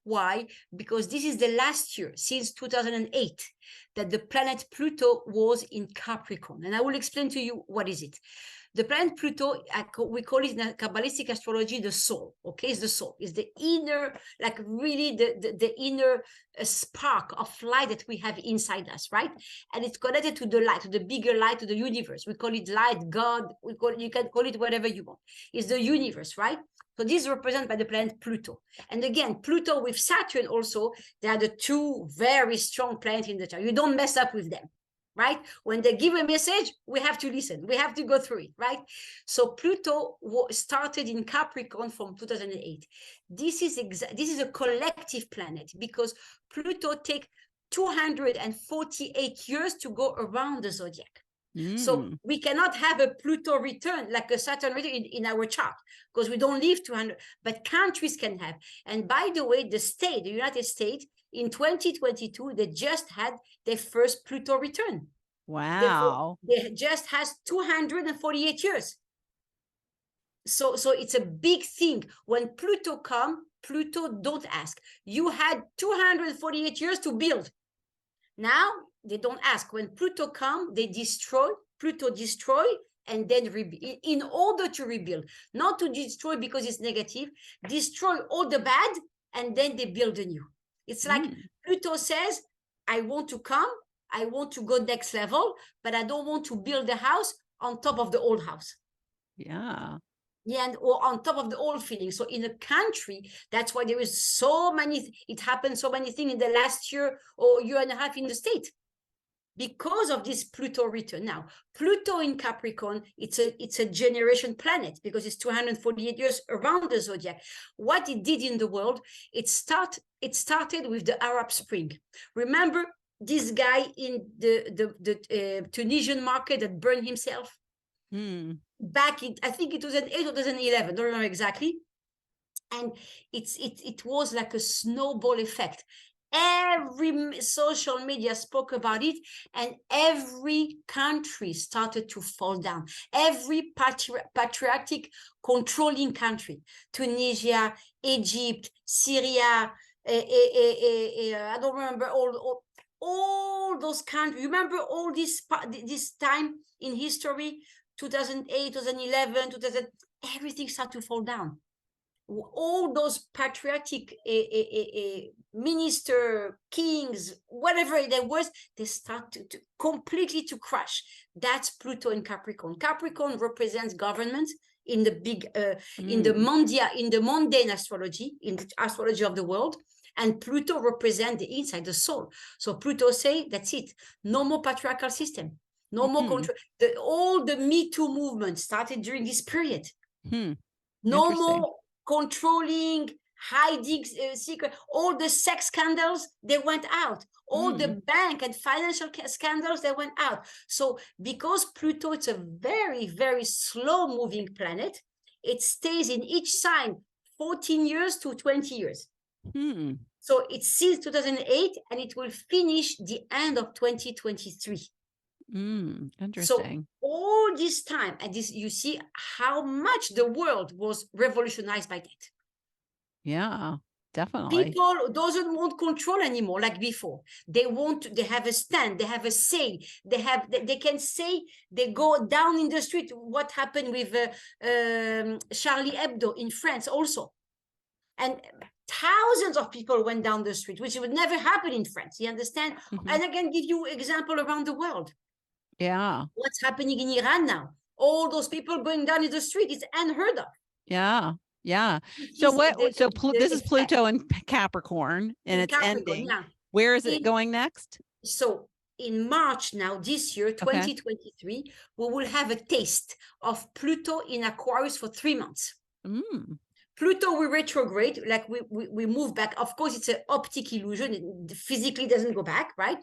Why? Because this is the last year since 2008 that the planet Pluto was in Capricorn. And I will explain to you what is it. The planet Pluto, we call it in Kabbalistic Astrology the soul. Okay, it's the soul. It's the inner, like really the inner spark of light that we have inside us, right? And it's connected to the light, to the bigger light, to the universe. We call it light, God. You can call it whatever you want. It's the universe, right? So this is represented by the planet Pluto. And again, Pluto with Saturn also, they are the two very strong planets in the chart. You don't mess up with them, right? When they give a message, we have to listen. We have to go through it, right? So Pluto started in Capricorn from 2008. This is a collective planet, because Pluto takes 248 years to go around the zodiac. So we cannot have a Pluto return, like a Saturn return in our chart, because we don't live 200, but countries can have. And by the way, the United States, in 2022, they just had their first Pluto return. Wow. Therefore, they just has 248 years. So it's a big thing. When Pluto come, Pluto don't ask. You had 248 years to build. Now, they don't ask. When Pluto come, they destroy. Pluto destroy and then rebuild. In order to rebuild, not to destroy because it's negative, destroy all the bad, and then they build anew. It's like Pluto says, I want to come, I want to go next level, but I don't want to build a house on top of the old house. Yeah. Or on top of the old feeling. So in a country, that's why there is it happened so many things in the last year or year and a half in the state, because of this Pluto return. Now, Pluto in Capricorn, it's a generation planet, because it's 248 years around the zodiac. What it did in the world, it started with the Arab Spring. Remember this guy in the Tunisian market that burned himself? Back in, I think it was in 2011, don't remember exactly. And it was like a snowball effect. Every social media spoke about it, and every country started to fall down. Every patriarchic controlling country, Tunisia, Egypt, Syria, I don't remember all all those countries, remember all this time in history, 2008, 2011, 2000, everything started to fall down. All those patriotic minister, kings, whatever there was, they start to completely to crash. That's Pluto in Capricorn. Capricorn represents government in the big, in the mundane astrology, in the astrology of the world. And Pluto represents the inside, the soul. So Pluto say, that's it. No more patriarchal system. No more control. All the Me Too movement started during this period. No more controlling, hiding secret. All the sex scandals, they went out. All the bank and financial scandals, they went out. So because Pluto, it's a very, very slow moving planet, it stays in each sign 14 years to 20 years. So it's since 2008 and it will finish the end of 2023. Interesting. So all this time, and this, you see how much the world was revolutionized by that. Yeah, definitely. People doesn't want control anymore like before. They have a stand, they have a say, they can say, they go down in the street. What happened with Charlie Hebdo in France also. And thousands of people went down the street, which would never happen in France. You understand? And I can give you example around the world. Yeah. What's happening in Iran now? All those people going down in the street is unheard of. Yeah. Yeah. So this is Pluto in Capricorn, and it's ending. Yeah. Where is it going next? So in March now, this year, 2023, we will have a taste of Pluto in Aquarius for 3 months. Pluto will retrograde, like we move back. Of course, it's an optic illusion. It physically doesn't go back, right?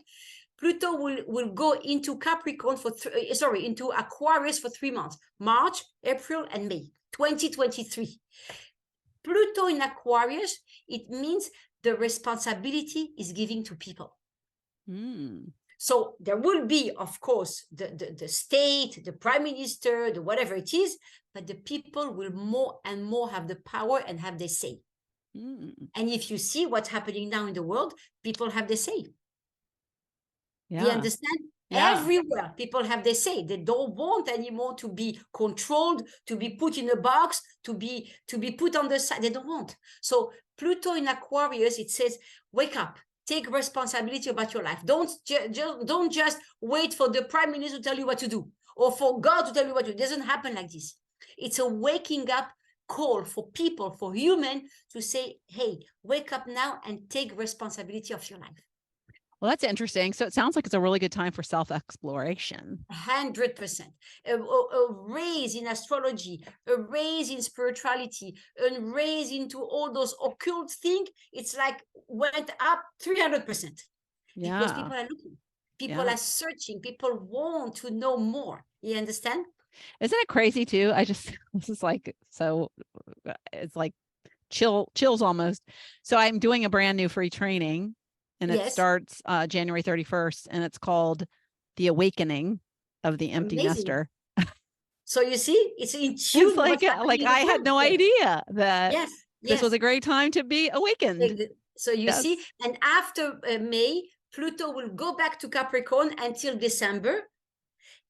Pluto will go into Capricorn into Aquarius for 3 months, March, April, and May, 2023. Pluto in Aquarius, it means the responsibility is given to people. So there will be, of course, the state, the prime minister, the whatever it is, but the people will more and more have the power and have their say. And if you see what's happening now in the world, people have their say. Do you understand? Everywhere people have their say. They don't want anymore to be controlled, to be put in a box, to be put on the side. They don't want. So Pluto in Aquarius, it says, wake up, take responsibility about your life. Don't just wait for the prime minister to tell you what to do, or for God to tell you what to do. It doesn't happen like this. It's a waking up call for people, for human, to say, hey, wake up now and take responsibility of your life. Well, that's interesting. So it sounds like it's a really good time for self-exploration. 100%. A raise in astrology, a raise in spirituality, a raise into all those occult things. It's like went up 300%. Because people are looking, people are searching, people want to know more. You understand? Isn't it crazy too? This is like, so it's like chills almost. So I'm doing a brand new free training. And it starts January 31st, and it's called The Awakening of the Empty Nester. So you see, it's in tune. It's like I had no idea that this was a great time to be awakened. So you see, and after May, Pluto will go back to Capricorn until December.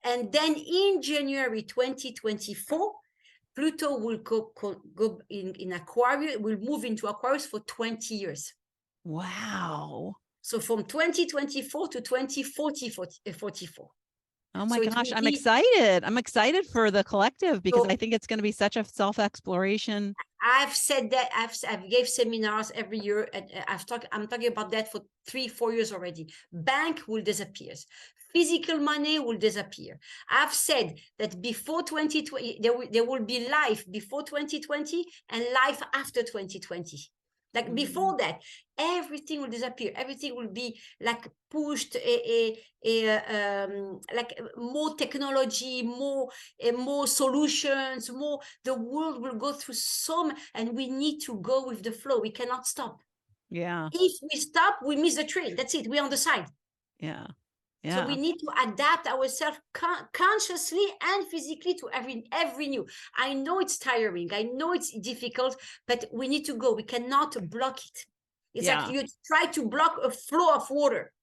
And then in January 2024, Pluto will go in Aquarius, will move into Aquarius for 20 years. Wow. So from 2024 to 2044. Oh my gosh, I'm excited. I'm excited for the collective because I think it's going to be such a self-exploration. I've said that I've gave seminars every year, and I'm talking about that for 3-4 years already. Bank will disappear. Physical money will disappear. I've said that before 2020, there will be life before 2020 and life after 2020. Like before that, everything will disappear. Everything will be like pushed, like more technology, more solutions, more. The world will go through and we need to go with the flow. We cannot stop. Yeah. If we stop, we miss the train. That's it. We're on the side. Yeah. So we need to adapt ourselves consciously and physically to every new. I know it's tiring. I know it's difficult, but we need to go. We cannot block it. It's like you try to block a flow of water.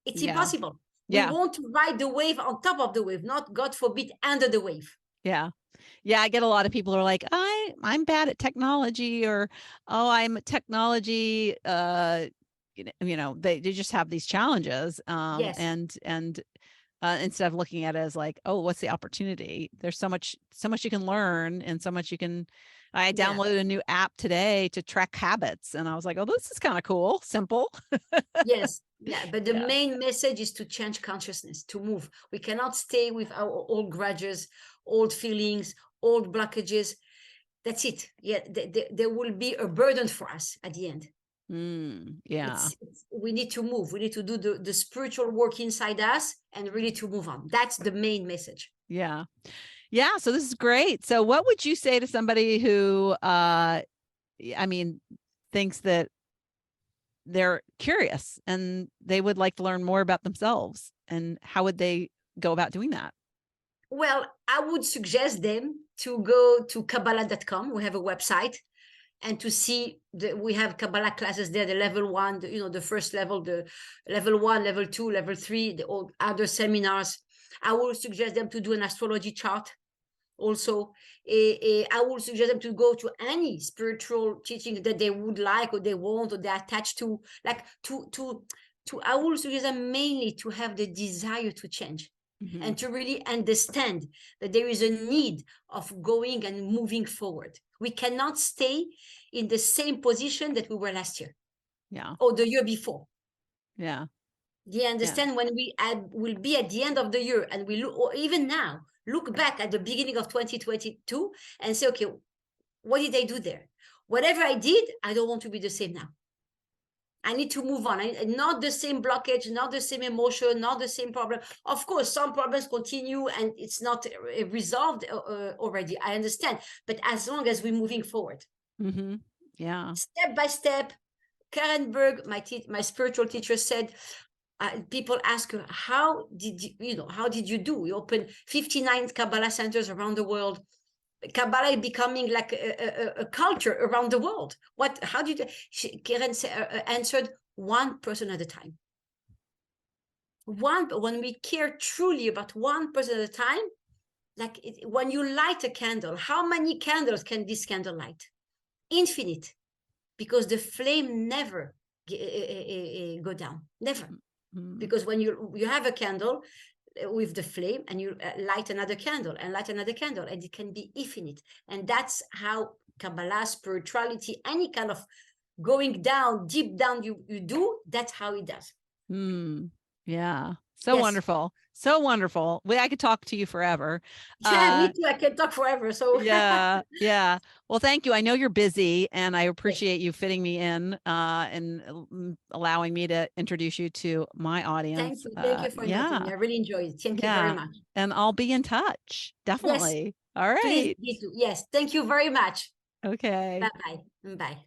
It's Yeah. impossible. Yeah. We want to ride the wave on top of the wave, not, God forbid, under the wave. Yeah. Yeah. I get a lot of people who are like, I'm bad at technology, or, oh, I'm a technology, they just have these challenges. Yes. And instead of looking at it as like, oh, what's the opportunity? There's so much you can learn, and so much you can. I downloaded a new app today to track habits, and I was like, oh, this is kind of cool, simple. Yes. Yeah. But the Yeah. main message is to change consciousness, to move. We cannot stay with our old grudges, old feelings, old blockages. That's it. Yeah. There will be a burden for us at the end. Yeah. We need to move. We need to do the spiritual work inside us and really to move on. That's the main message. Yeah. Yeah. So this is great. So what would you say to somebody who, thinks that they're curious and they would like to learn more about themselves, and how would they go about doing that? Well, I would suggest them to go to Kabbalah.com. We have a website, and to see we have Kabbalah classes there, the level 1, the first level, the level 1, level 2, level 3, the all other seminars. I would suggest them to do an astrology chart. Also, I would suggest them to go to any spiritual teaching that they would like, or they want, or they're attached to. Like I would suggest them mainly to have the desire to change. Mm-hmm. And to really understand that there is a need of going and moving forward. We cannot stay in the same position that we were last year. Yeah. Or the year before. Yeah. Do you understand? When we will be at the end of the year, and we look, or even now, look back at the beginning of 2022 and say, okay, what did I do there? Whatever I did, I don't want to be the same now. I need to move on. Not the same blockage, not the same emotion, not the same problem. Of course, some problems continue and it's not resolved already. I understand. But as long as we're moving forward. Mm-hmm. Yeah. Step by step. Karen Berg, my spiritual teacher, said, people ask her, how did you do? You opened 59 Kabbalah centers around the world. Kabbalah is becoming like a culture around the world. How did you? Karen answered, one person at a time. When we care truly about one person at a time, like when you light a candle, how many candles can this candle light? Infinite, because the flame never go down, never. Mm-hmm. Because when you have a candle with the flame, and you light another candle and light another candle, and it can be infinite. And that's how Kabbalah, spirituality, any kind of going down, deep down you do, that's how it does. Yeah. So wonderful. So wonderful. I could talk to you forever. Yeah, me too. I can talk forever. So yeah. Well, thank you. I know you're busy, and I appreciate you fitting me in and allowing me to introduce you to my audience. Thank you for inviting me. I really enjoyed it. Thank you very much. And I'll be in touch. Definitely. Yes. All right. Please do. Yes. Thank you very much. Okay. Bye-bye. Bye.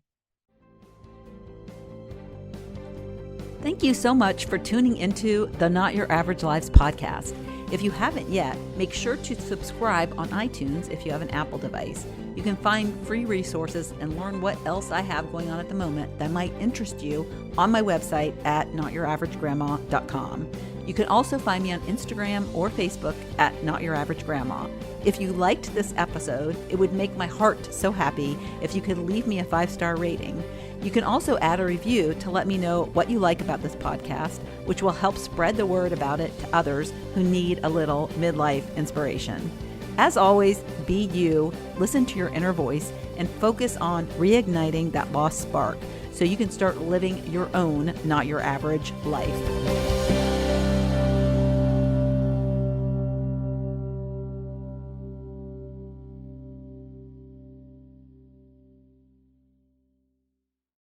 Thank you so much for tuning into the Not Your Average Lives podcast. If you haven't yet, make sure to subscribe on iTunes if you have an Apple device. You can find free resources and learn what else I have going on at the moment that might interest you on my website at notyouraverage.grandma.com. You can also find me on Instagram or Facebook at Not Your Average Grandma. If you liked this episode, it would make my heart so happy if you could leave me a 5-star rating. You can also add a review to let me know what you like about this podcast, which will help spread the word about it to others who need a little midlife inspiration. As always, be you, listen to your inner voice, and focus on reigniting that lost spark so you can start living your own, not your average life.